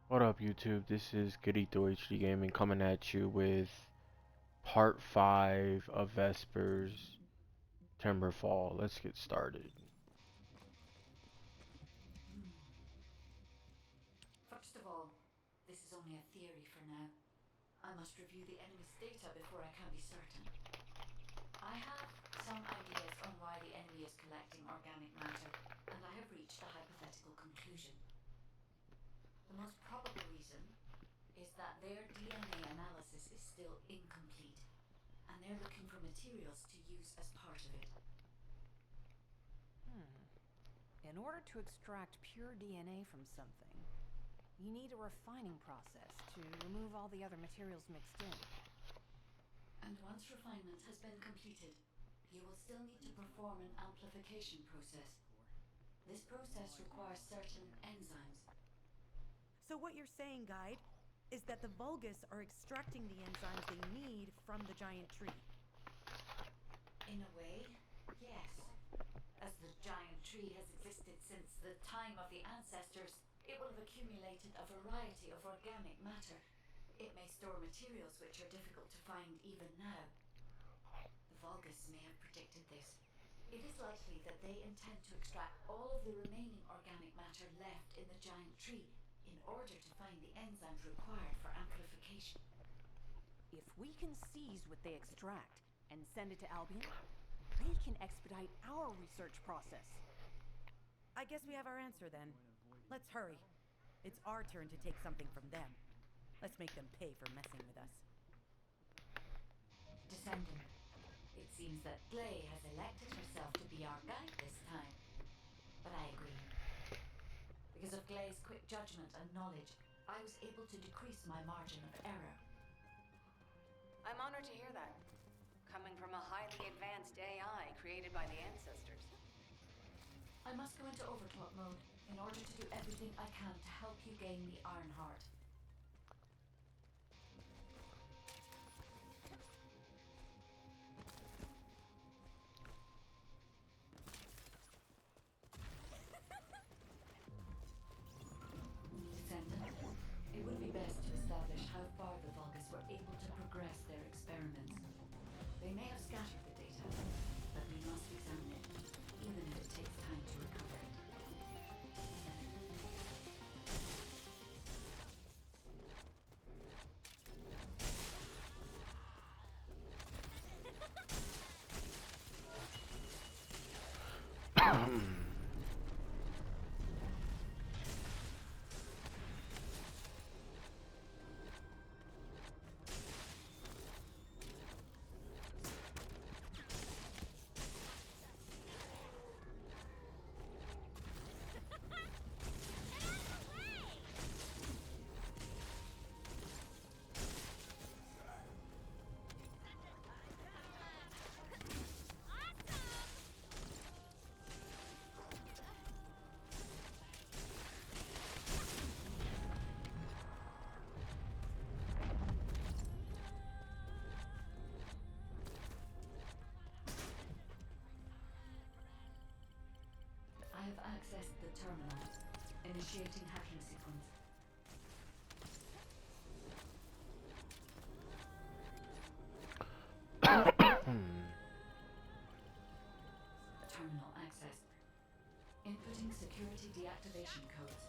What up, YouTube? This is Garito HD Gaming coming at you with part 5 of Vespers Timberfall. Let's get started. First of all, this is only a theory for now. I must review the enemy's data before I can be certain. I have some ideas on why the enemy is collecting organic matter, and I have reached a hypothetical conclusion. The most probable reason is that their DNA analysis is still incomplete, and they're looking for materials to use as part of it. In order to extract pure DNA from something, you need a refining process to remove all the other materials mixed in. And once refinement has been completed, you will still need to perform an amplification process. This process requires certain enzymes. So what you're saying, Guide, is that the Vulgus are extracting the enzymes they need from the giant tree. In a way, yes. As the giant tree has existed since the time of the ancestors, it will have accumulated a variety of organic matter. It may store materials which are difficult to find even now. The Vulgus may have predicted this. It is likely that they intend to extract all of the remaining organic matter left in the giant tree in order to find the enzymes required for amplification. If we can seize what they extract and send it to Albion, we can expedite our research process. I guess we have our answer then. Let's hurry. It's our turn to take something from them. Let's make them pay for messing with us. Descendant, it seems that Glay has elected herself to be our guide this time. But I agree. Because of Glay's quick judgment and knowledge, I was able to decrease my margin of error. I'm honored to hear that. Coming from a highly advanced AI created by the ancestors. I must go into overclock mode in order to do everything I can to help you gain the Iron Heart. Descendant, it would be best to establish how far the Vulgus were able to progress their experiments. They may have scattered the data, but we must examine it, even if it takes time to recover it. I have accessed the terminal, initiating hacking sequence. Terminal accessed. Inputting security deactivation codes.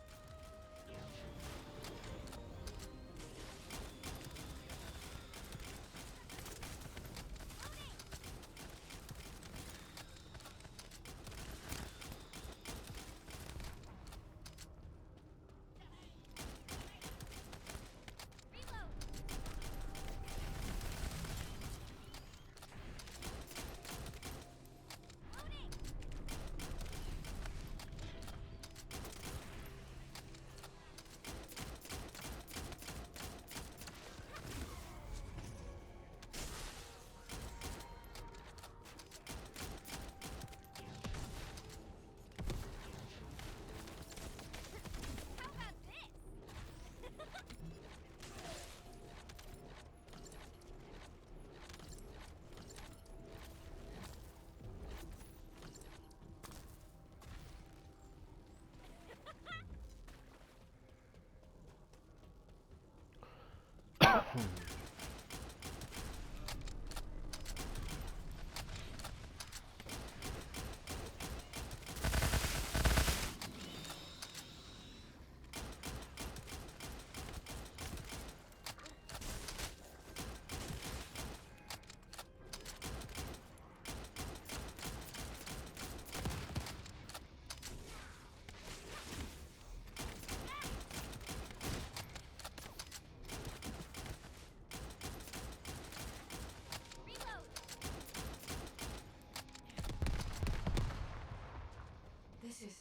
This is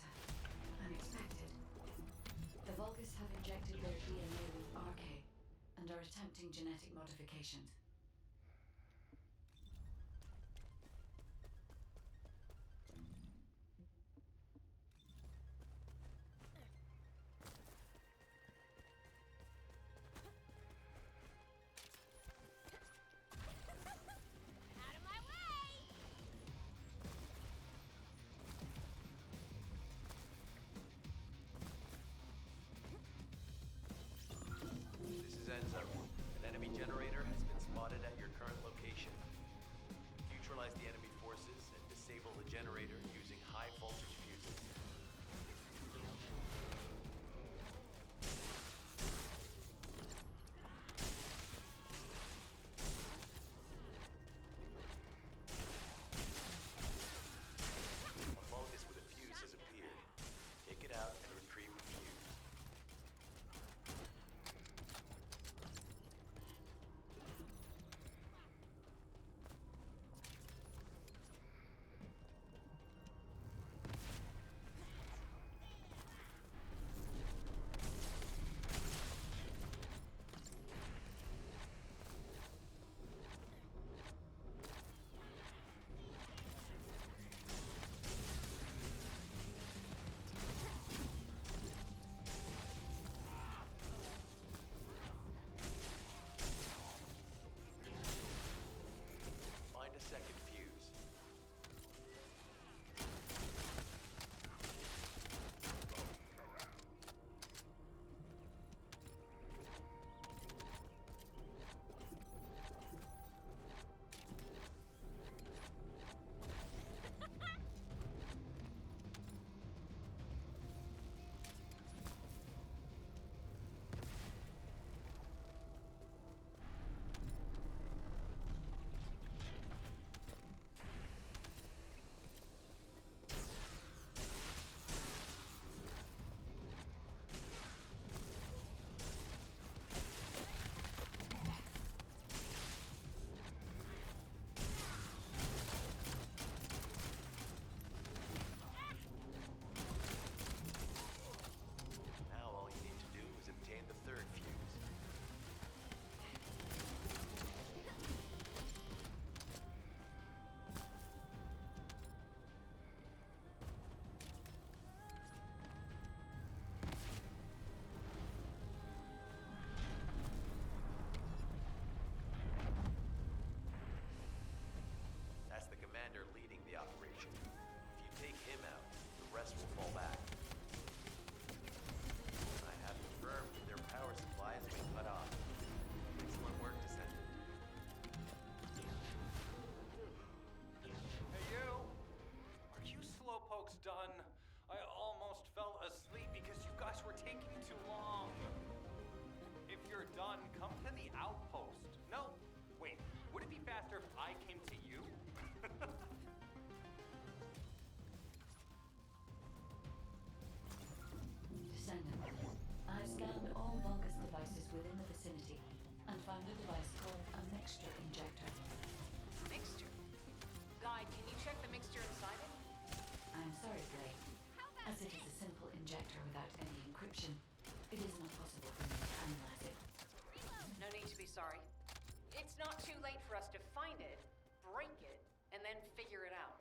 unexpected. The Vulgus have injected their DNA with RK and are attempting genetic modifications. Out of my way! This is Enzo. An enemy generator has been spotted at your current location. Neutralize the enemy forces and disable the generator using high voltage fuses. A Vulgus with a fuse has appeared. Take it out and retrieve the fuse. Find a second fuse. Now all you need to do is obtain the third fuse. That's the commander leading the operation. If you take him out, the rest will fall back. I have confirmed that their power supply has been cut off. Excellent work, Descendant. Hey you! Are you slowpokes done? I almost fell asleep because you guys were taking too long. If you're done, come to the outpost. No, wait. Would it be faster if I came to you? Descendant. I've scanned all Vulgus devices within the vicinity and found a device called a mixture injector. Mixture. Guide, can you check the mixture inside it? I'm sorry, Blake. As it is a simple injector without any encryption, it is not possible for me to analyze it. No need to be sorry. It's not too late for us to find it, break it, and then figure it out.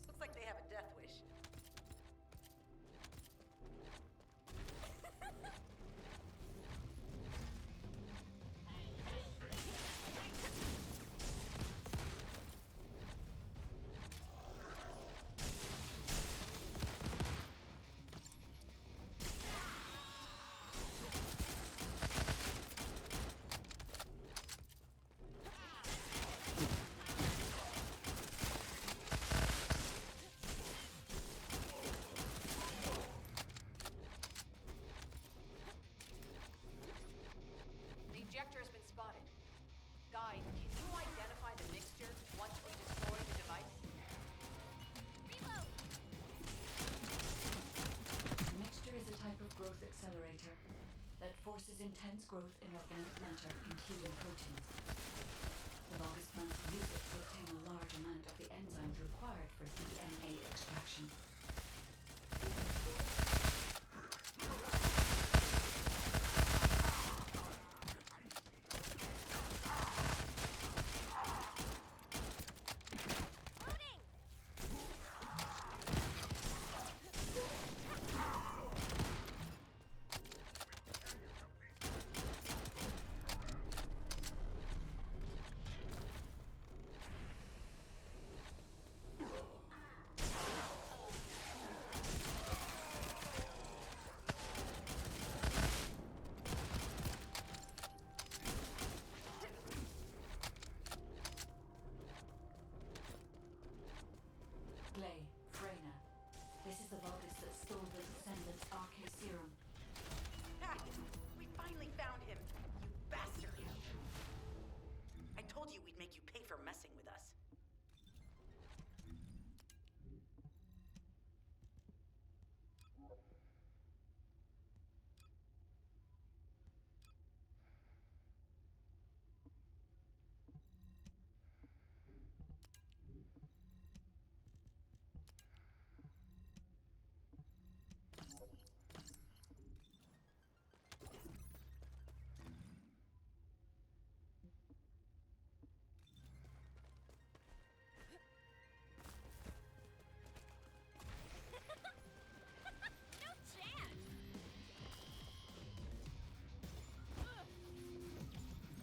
Looks like they have a death wish. The ejector has been spotted. Guy, can you identify the mixture once we destroy the device? Reload! The mixture is a type of growth accelerator that forces intense growth in organic matter and human proteins. The longest plants use it to obtain a large amount of the enzymes required for DNA extraction. This is the Vulgus that stole the Descendant's RK serum. Ha! We finally found him, you bastard! I told you we'd make you pay for messing with us.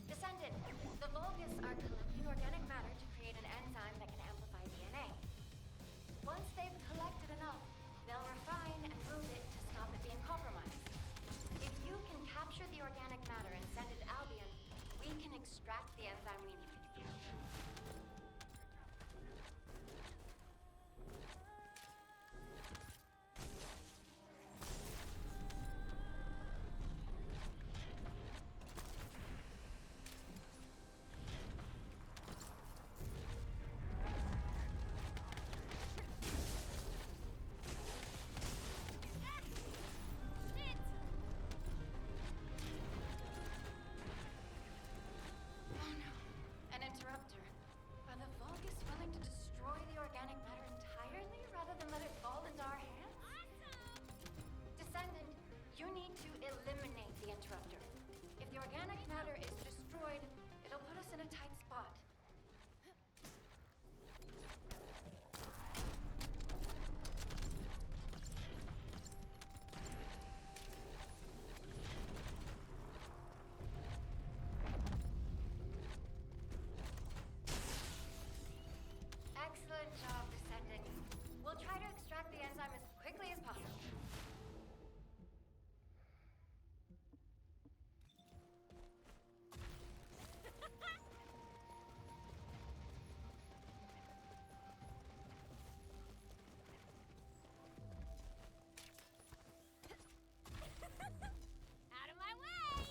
Descendant, the Vulgus are collecting organic matter to create an enzyme that can amplify DNA. Once they've collected enough, they'll refine and move it to stop it being compromised. If you can capture the organic matter and send it to Albion, we can extract the enzyme we need. An interrupter. Are the Vulgus willing to destroy the organic matter entirely rather than let it fall into our hands? Descendant, you need to eliminate the interrupter. If the organic matter is destroyed, it'll put us in a tight spot. Excellent job, Descendant. We'll try to extract the enzyme as quickly as possible. Out of my way!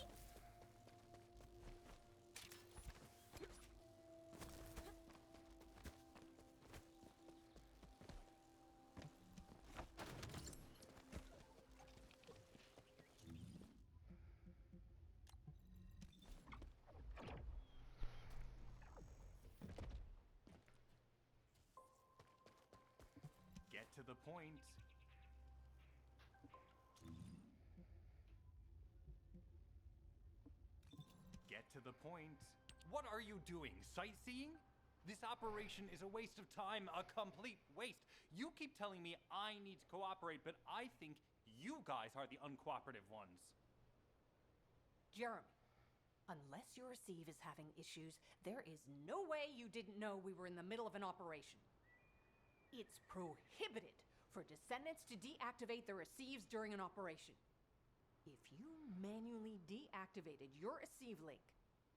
Get to the point. Get to the point. What are you doing? Sightseeing? This operation is a waste of time, a complete waste. You keep telling me I need to cooperate, but I think you guys are the uncooperative ones. Jeremy, unless your receive is having issues, there is no way you didn't know we were in the middle of an operation. It's prohibited for Descendants to deactivate their receives during an operation. If you manually deactivated your receive link,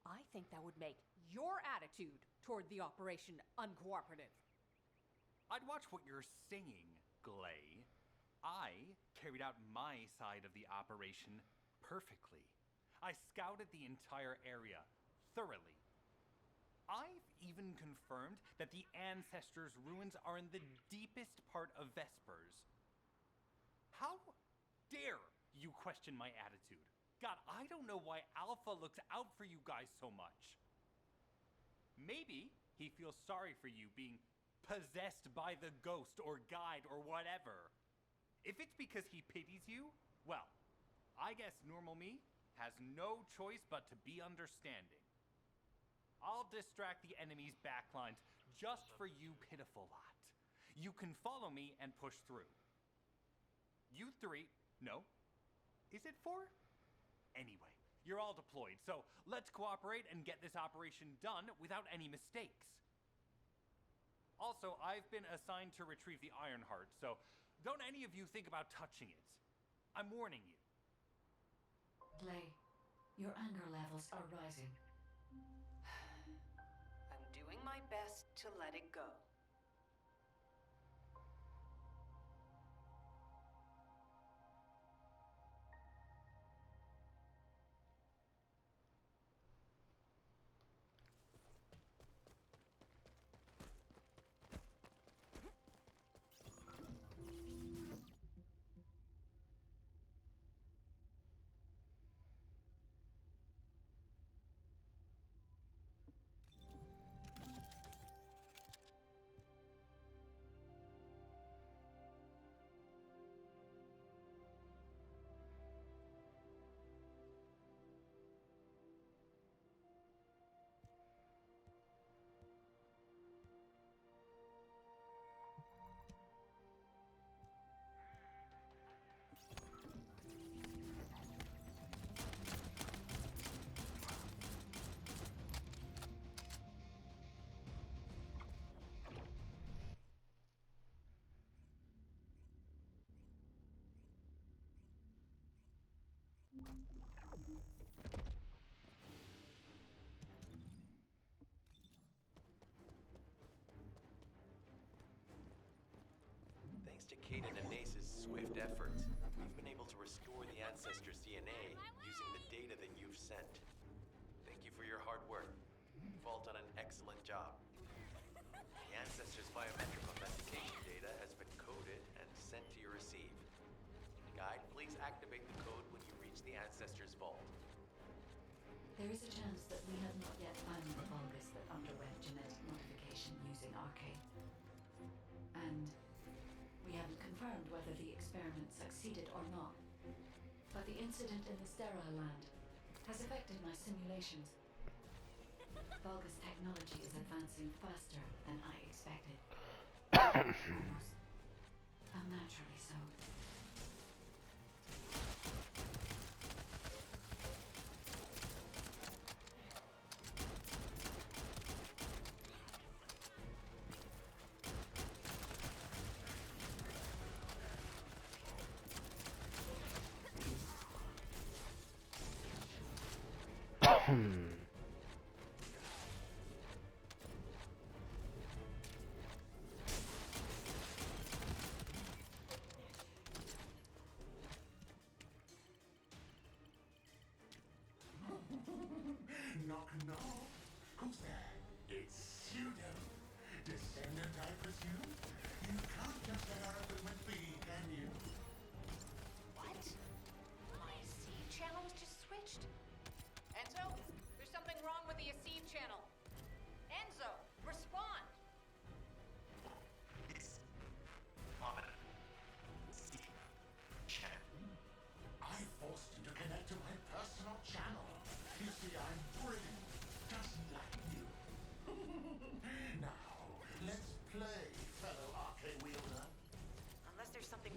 I think that would make your attitude toward the operation uncooperative. I'd watch what you're saying, Glay. I carried out my side of the operation perfectly. I scouted the entire area thoroughly. I've even confirmed that the Ancestors' ruins are in the deepest part of Vespers. How dare you question my attitude? God, I don't know why Alpha looks out for you guys so much. Maybe he feels sorry for you being possessed by the ghost or guide or whatever. If it's because he pities you, well, I guess normal me has no choice but to be understanding. I'll distract the enemy's backlines just for you pitiful lot. You can follow me and push through. You three, no. Is it four? Anyway, you're all deployed, so let's cooperate and get this operation done without any mistakes. Also, I've been assigned to retrieve the Ironheart, so don't any of you think about touching it. I'm warning you. Glay, your anger levels are rising. I'm doing my best to let it go. Thanks to Caden and Nace's swift efforts, we've been able to restore the Ancestors' DNA using the data that you've sent. Thank you for your hard work. You've all done an excellent job. The Ancestors' biometric authentication data has been coded and sent to your receive. Guide, please activate the code when you reach the Ancestors' vault. There is a chance that we have not yet found the fungus that underwent genetic modification using Arcane. And we haven't confirmed whether the experiment succeeded or not. But the incident in the sterile land has affected my simulations. Vulgus technology is advancing faster than I expected. Almost unnaturally so. Knock, knock. Who's there? It's you, Descendant, I presume? You can't just get out of it with me, can you? What? My receive channel was just switched. Enzo, there's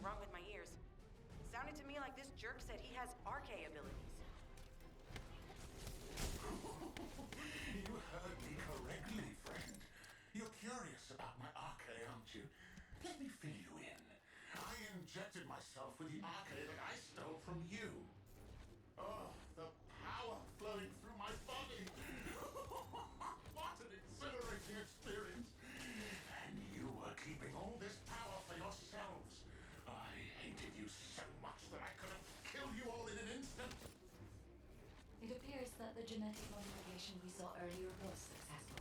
wrong with my ears. Sounded to me like this jerk said he has RK abilities. You heard me correctly, friend. You're curious about my RK, aren't you? Let me fill you in. I injected myself with the RK that I stole from you. Oh, the power flowing through my body. What an exhilarating experience. And you were keeping all this power for yourselves. I hated you so much that I could have killed you all in an instant. It appears that the genetic modification we saw earlier was successful.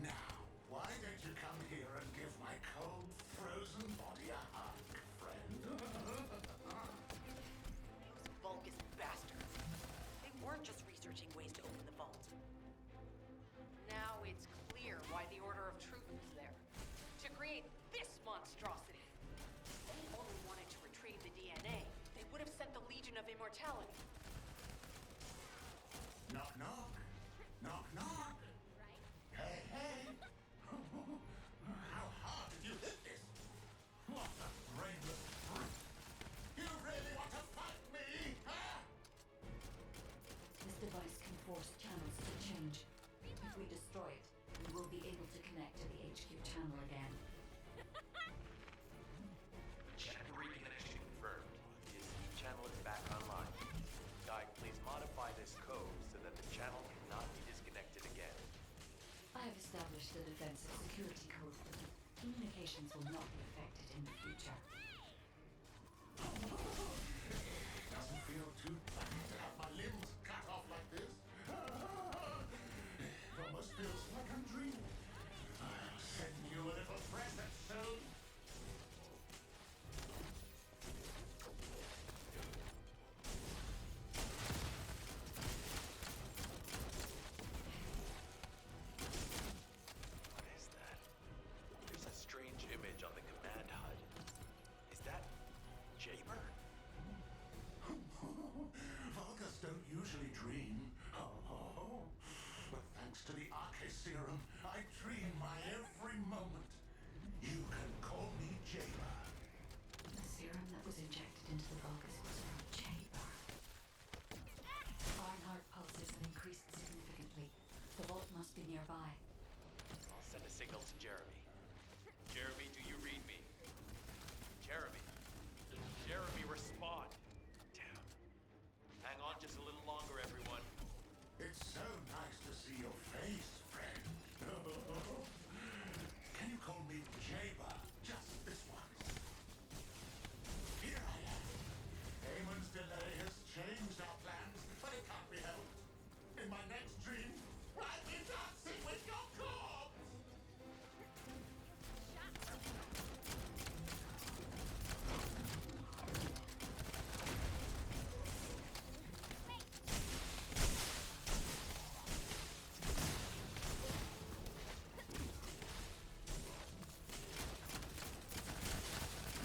Now, why don't you come here and give my cold, frozen body a hug, friend? Those Vulgus bastards. They weren't just researching ways to open the vault. Now it's clear why the Order of Truth was there. To create this monstrosity. If they only wanted to retrieve the DNA, they would have sent the Legion of Immortality. Knock, knock. Knock, knock. Hey, hey. How hard did you hit this? What a brainless brute. You really want to fight me, huh? This device can force channels to change. If we destroy it, we will be able to connect to the HQ channel again. Channel reconnection confirmed. The escape channel is back online. Guide, please modify this code so that the channel cannot be disconnected again. I have established a defensive security code for them. Communications will not be affected in the future. Doesn't feel too bad to have my limbs cut off like this. It almost feels like I'm dreaming. I'll send you a little present soon. What is that? There's a strange image on the command HUD. Is that Jaber? Vulgus don't usually dream. Oh, but thanks to the RK serum, I dream my every moment. You can call me Jaber. The serum that was injected into the Vulgus was from Jaber. Our heart pulses have increased significantly. The vault must be nearby. I'll send a signal to Jeremy. Jeremy, do you read me? Jeremy. Jeremy, respond. Damn. Hang on just a little longer, everyone. It's so nice to see your face, friend. Can you call me Jaber just this once? Here I am. Eamon's delay has changed our plans, but it can't be helped. In my next dream, I'll be dancing with your corpse!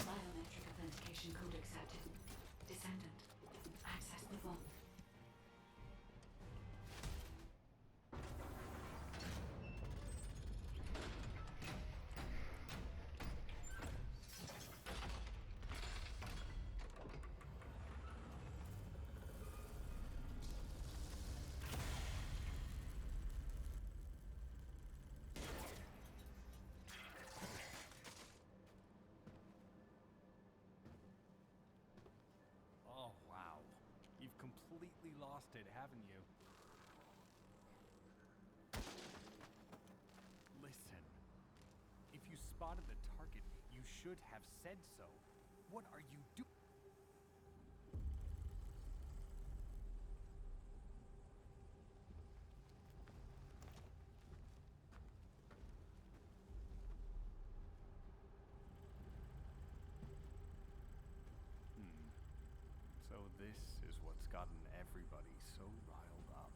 Biometric authentication code accepted. Descendant. Access the vault. Oh, wow. You've completely lost it, haven't you? Listen. If you spotted the target, you should have said so. What are you doing? So this is what's gotten everybody so riled up.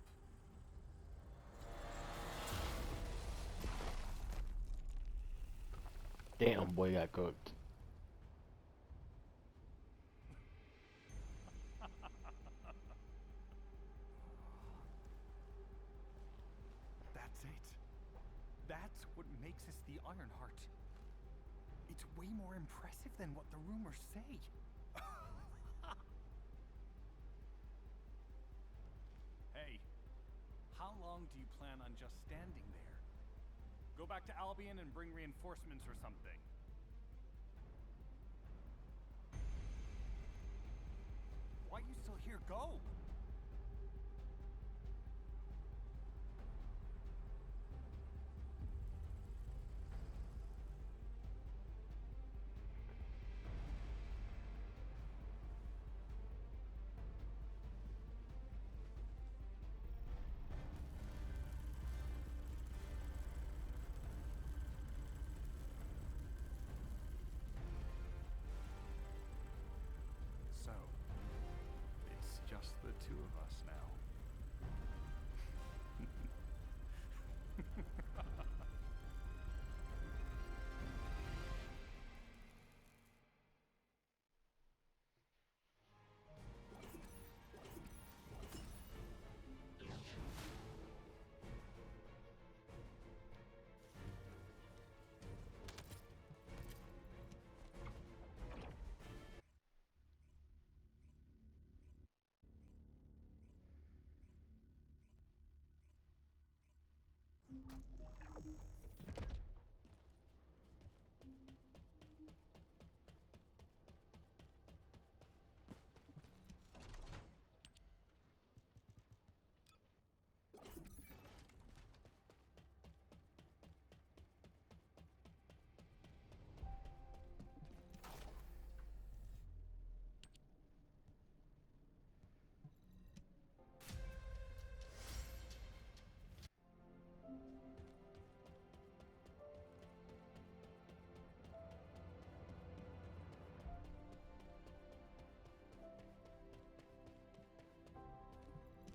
Damn, boy got cooked. That's it. That's what makes us the Ironheart. It It's way more impressive than what the rumors say. Hey, how long do you plan on just standing there? Go back to Albion and bring reinforcements or something. Why are you still here? Go! So, it's just the two of us now.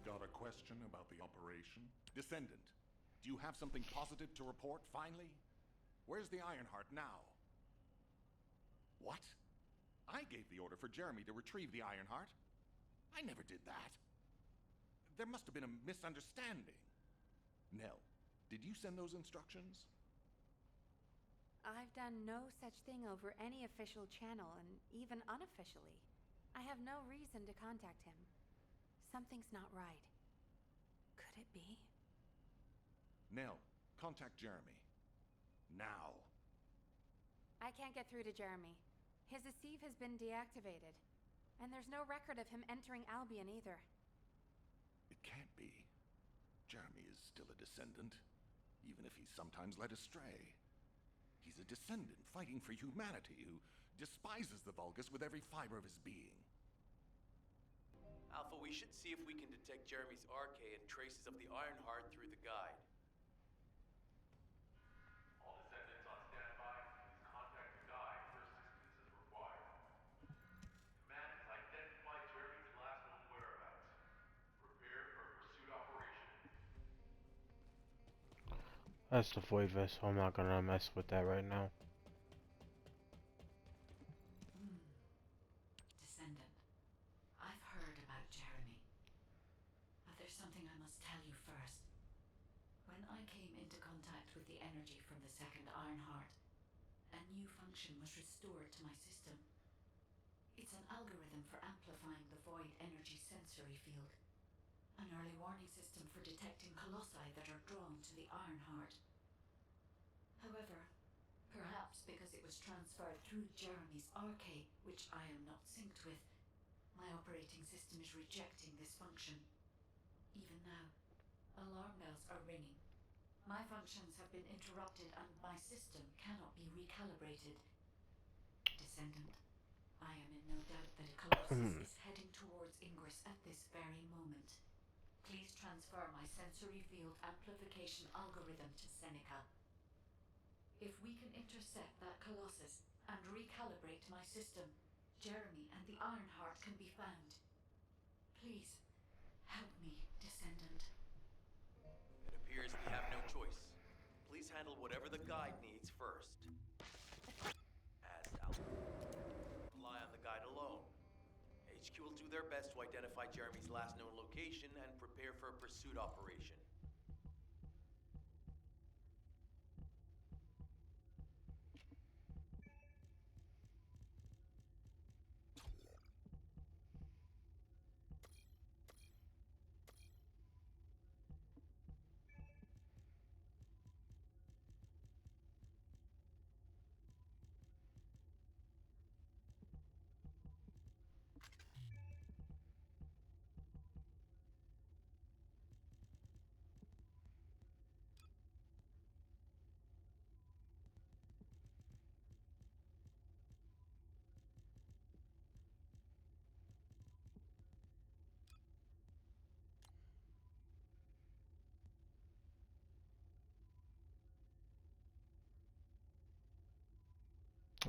Got a question about the operation? Descendant, do you have something positive to report, finally? Where's the Ironheart now? What? I gave the order for Jeremy to retrieve the Ironheart. I never did that. There must have been a misunderstanding. Nell, did you send those instructions? I've done no such thing over any official channel, and even unofficially. I have no reason to contact him. Something's not right. Could it be? Nell, contact Jeremy. Now. I can't get through to Jeremy. His Deceive has been deactivated. And there's no record of him entering Albion either. It can't be. Jeremy is still a Descendant, even if he's sometimes led astray. He's a Descendant fighting for humanity who despises the Vulgus with every fiber of his being. Alpha, we should see if we can detect Jeremy's RK and traces of the Ironheart through the guide. All Descendants on standby. Please contact the guide for assistance as required. Command has identified Jeremy's last known whereabouts. Prepare for a pursuit operation. That's the void vest, so I'm not gonna mess with that right now. Descendant, I've heard about Jeremy. But there's something I must tell you first. When I came into contact with the energy from the second Ironheart, a new function was restored to my system. It's an algorithm for amplifying the void energy sensory field. An early warning system for detecting colossi that are drawn to the Ironheart. However, perhaps because it was transferred through Jeremy's RK, which I am not synced with, my operating system is rejecting this function. Even now, alarm bells are ringing. My functions have been interrupted and my system cannot be recalibrated. Descendant, I am in no doubt that a colossus is heading towards Ingress at this very moment. Please transfer my sensory field amplification algorithm to Seneca. If we can intercept that colossus and recalibrate my system, Jeremy and the Ironheart can be found. Please, help me, Descendant. It appears we have no choice. Please handle whatever the guide needs first. As Alpha, rely on the guide alone. HQ will do their best to identify Jeremy's last known location and prepare for a pursuit operation.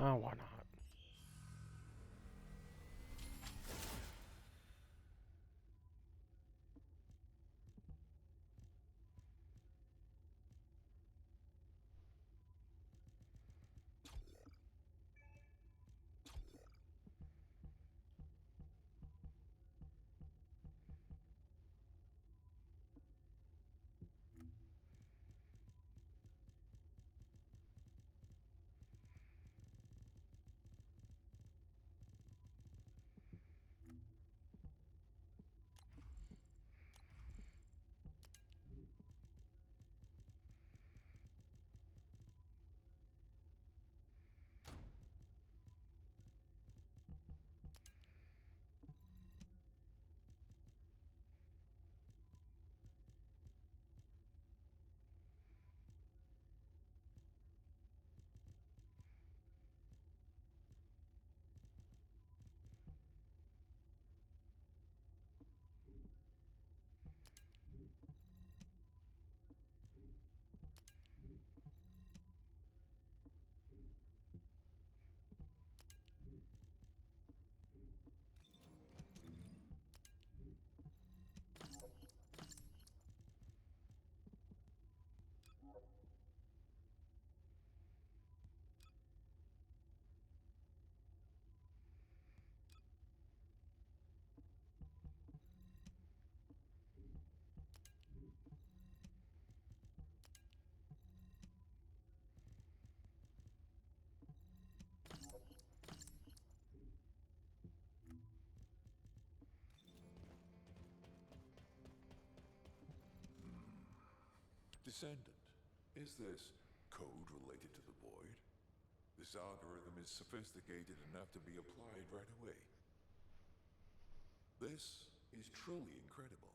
Oh, why not? Descendant, is this code related to the Void? This algorithm is sophisticated enough to be applied right away. This is truly incredible.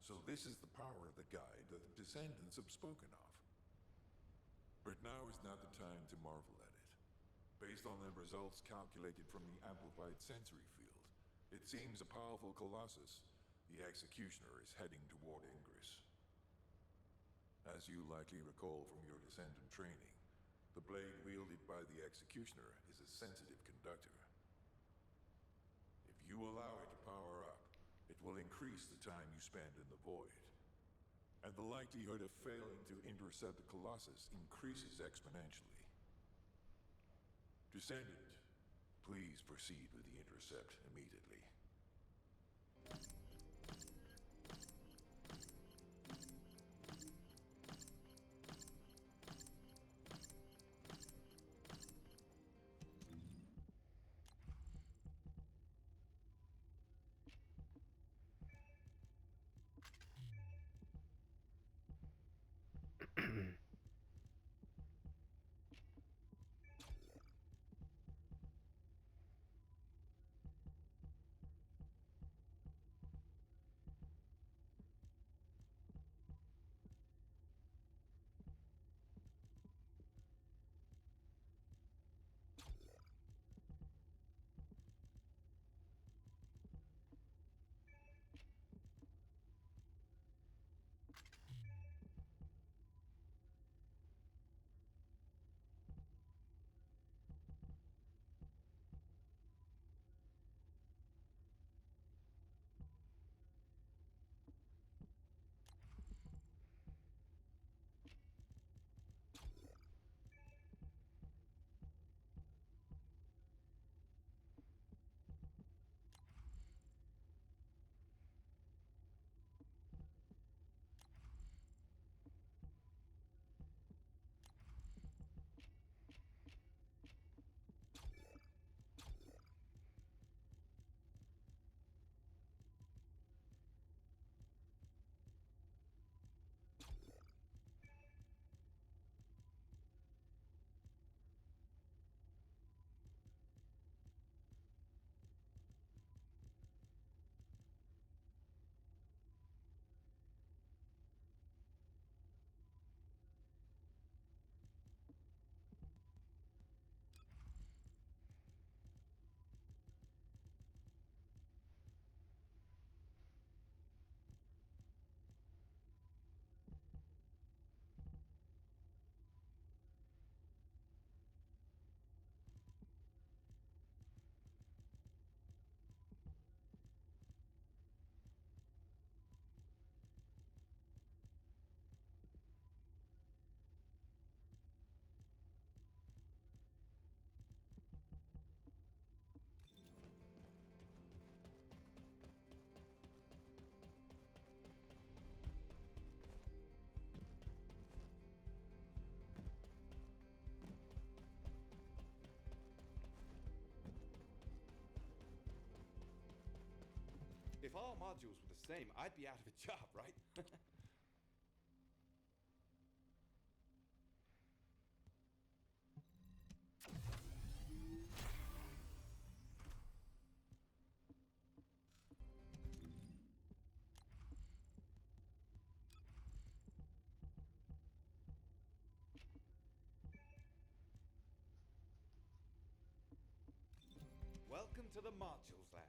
So this is the power of the guide that the Descendants have spoken of. But now is not the time to marvel at it. Based on the results calculated from the amplified sensory field, it seems a powerful Colossus, the Executioner, is heading toward Ingress. As you likely recall from your Descendant training, the blade wielded by the Executioner is a sensitive conductor. If you allow it to power up, it will increase the time you spend in the Void. And the likelihood of failing to intercept the Colossus increases exponentially. Descendant, please proceed with the intercept immediately. all modules were the same, I'd be out of a job, right? Welcome to the modules lab.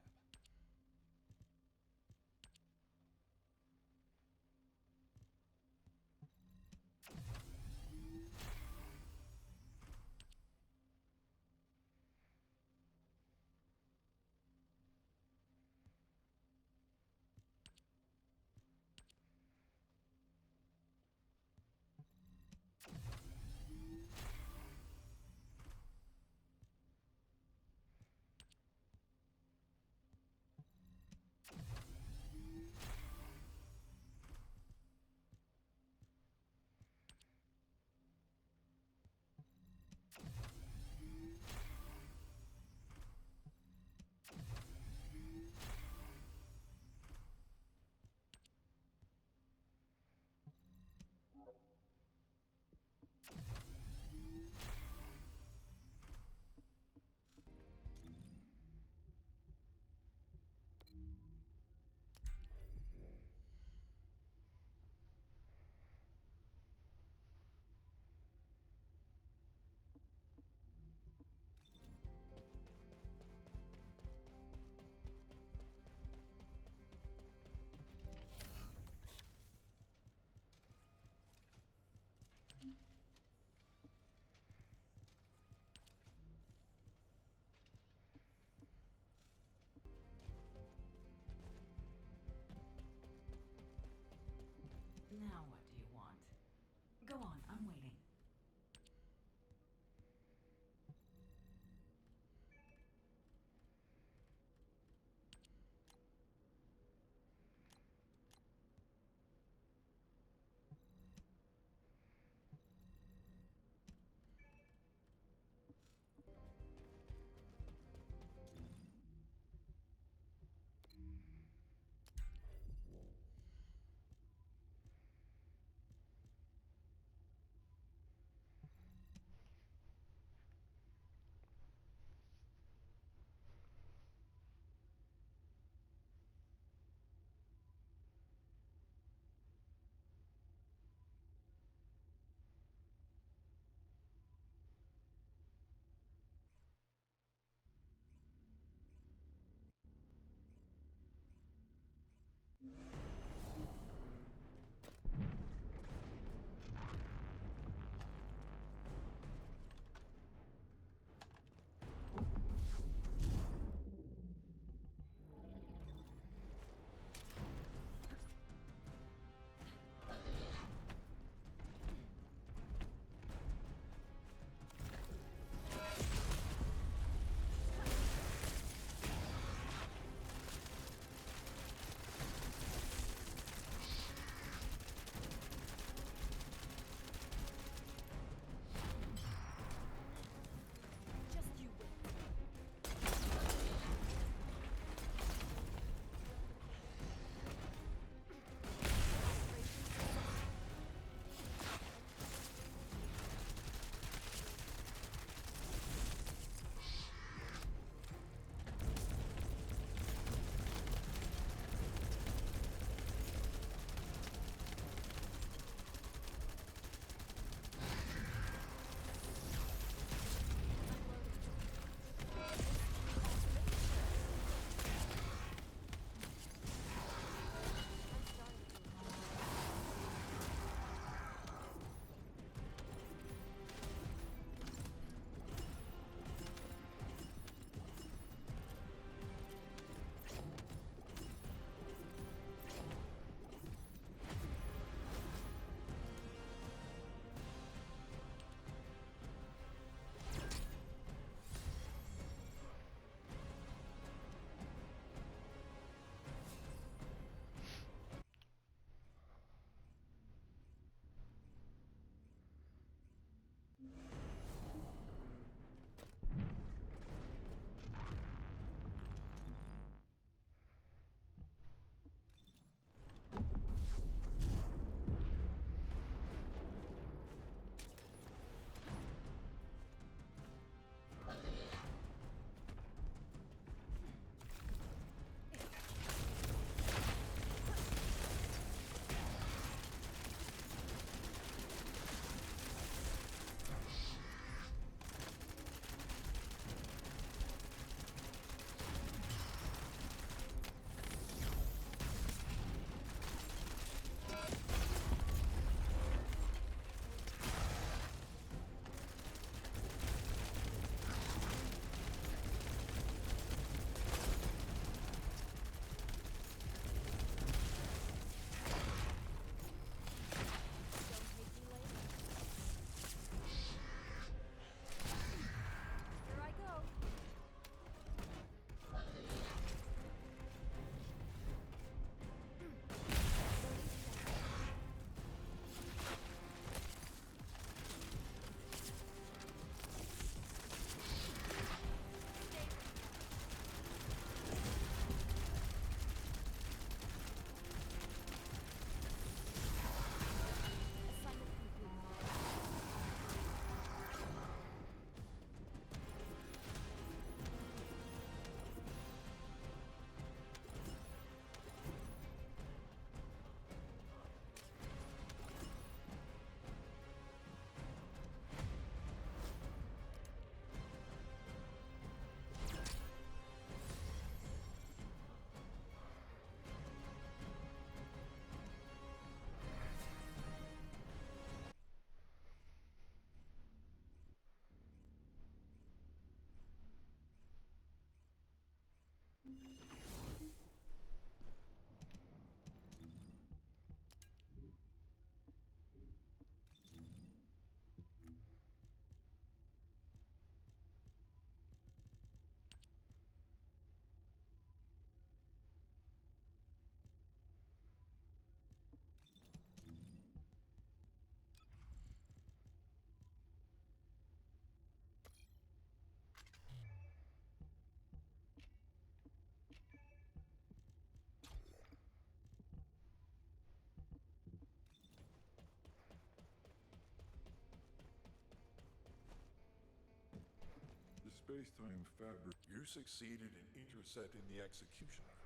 space-time fabric. You succeeded in intercepting the executioner.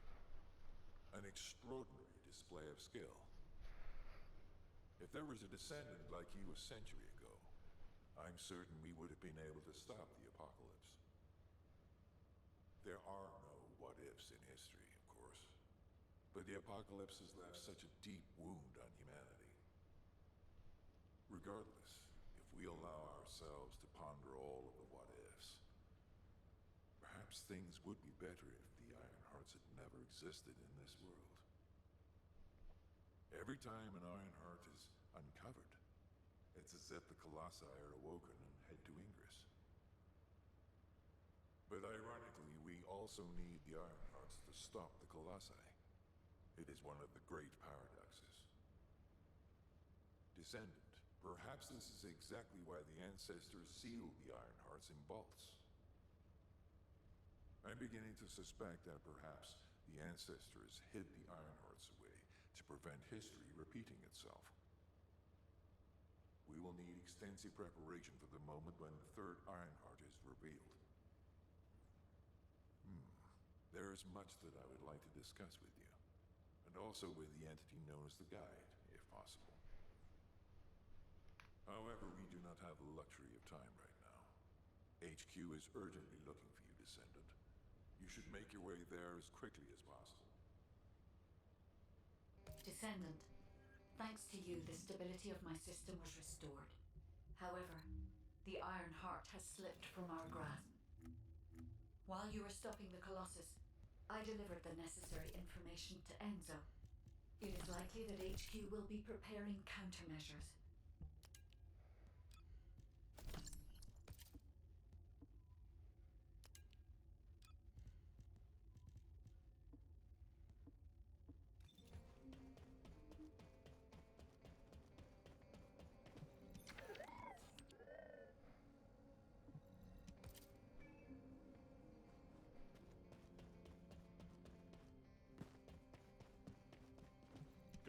An extraordinary display of skill. If there was a descendant like you a century ago, I'm certain we would have been able to stop the apocalypse. There are no what-ifs in history, of course, but the apocalypse has left such a deep wound on humanity. Regardless, if we allow ourselves to ponder all of the what-ifs, perhaps things would be better if the Ironhearts had never existed in this world. Every time an Ironheart is uncovered, it's as if the Colossi are awoken and head to Ingress. But ironically, we also need the Ironhearts to stop the Colossi. It is one of the great paradoxes. Descendant, perhaps this is exactly why the ancestors sealed the Ironhearts in vaults. I'm beginning to suspect that perhaps the ancestors hid the Ironhearts away to prevent history repeating itself. We will need extensive preparation for the moment when the third Ironheart is revealed. There is much that I would like to discuss with you, and also with the entity known as the Guide, if possible. However, we do not have the luxury of time right now. HQ is urgently looking for you, Descendant. You should make your way there as quickly as possible. Descendant, thanks to you, the stability of my system was restored. However, the Iron Heart has slipped from our grasp. While you were stopping the Colossus, I delivered the necessary information to Enzo. It is likely that HQ will be preparing countermeasures.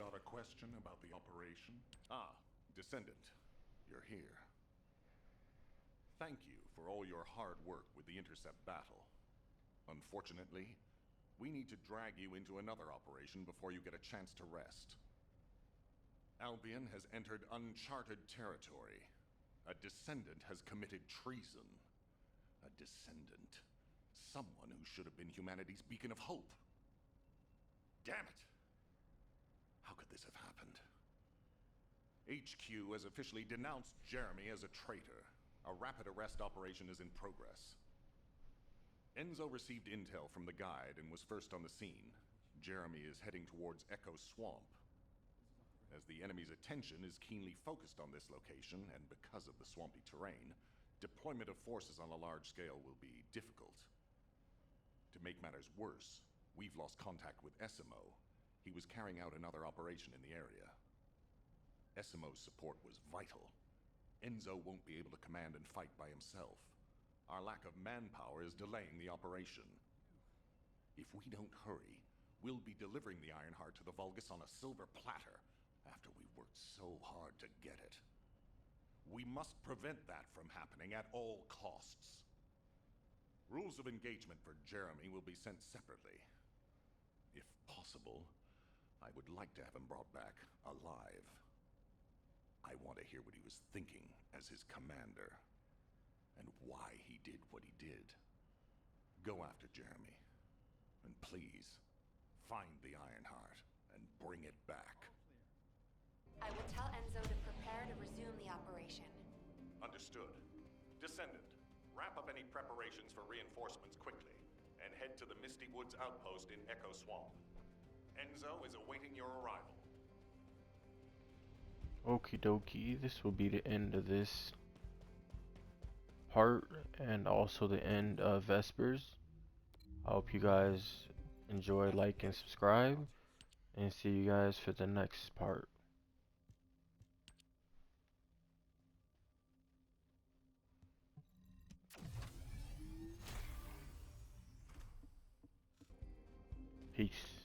Got a question about the operation? Ah, Descendant, you're here. Thank you for all your hard work with the intercept battle. Unfortunately, we need to drag you into another operation before you get a chance to rest. Albion has entered uncharted territory. A Descendant has committed treason. A Descendant. Someone who should have been humanity's beacon of hope. Damn it! How could this have happened? HQ has officially denounced Jeremy as a traitor. A rapid arrest operation is in progress. Enzo received intel from the Guide and was first on the scene. Jeremy is heading towards Echo Swamp. As the enemy's attention is keenly focused on this location, and because of the swampy terrain, deployment of forces on a large scale will be difficult. To make matters worse, we've lost contact with Essimo. He was carrying out another operation in the area. Essimo's support was vital. Enzo won't be able to command and fight by himself. Our lack of manpower is delaying the operation. If we don't hurry, we'll be delivering the Ironheart to the Vulgus on a silver platter after we've worked so hard to get it. We must prevent that from happening at all costs. Rules of engagement for Jeremy will be sent separately. If possible, I would like to have him brought back alive. I want to hear what he was thinking as his commander, and why he did what he did. Go after Jeremy, and please, find the Ironheart and bring it back. I will tell Enzo to prepare to resume the operation. Understood. Descendant, wrap up any preparations for reinforcements quickly, and head to the Misty Woods outpost in Echo Swamp. Enzo is awaiting your arrival. Okie dokie, this will be the end of this part, and also the end of Vespers. I hope you guys enjoy, like, and subscribe, and see you guys for the next part. Peace.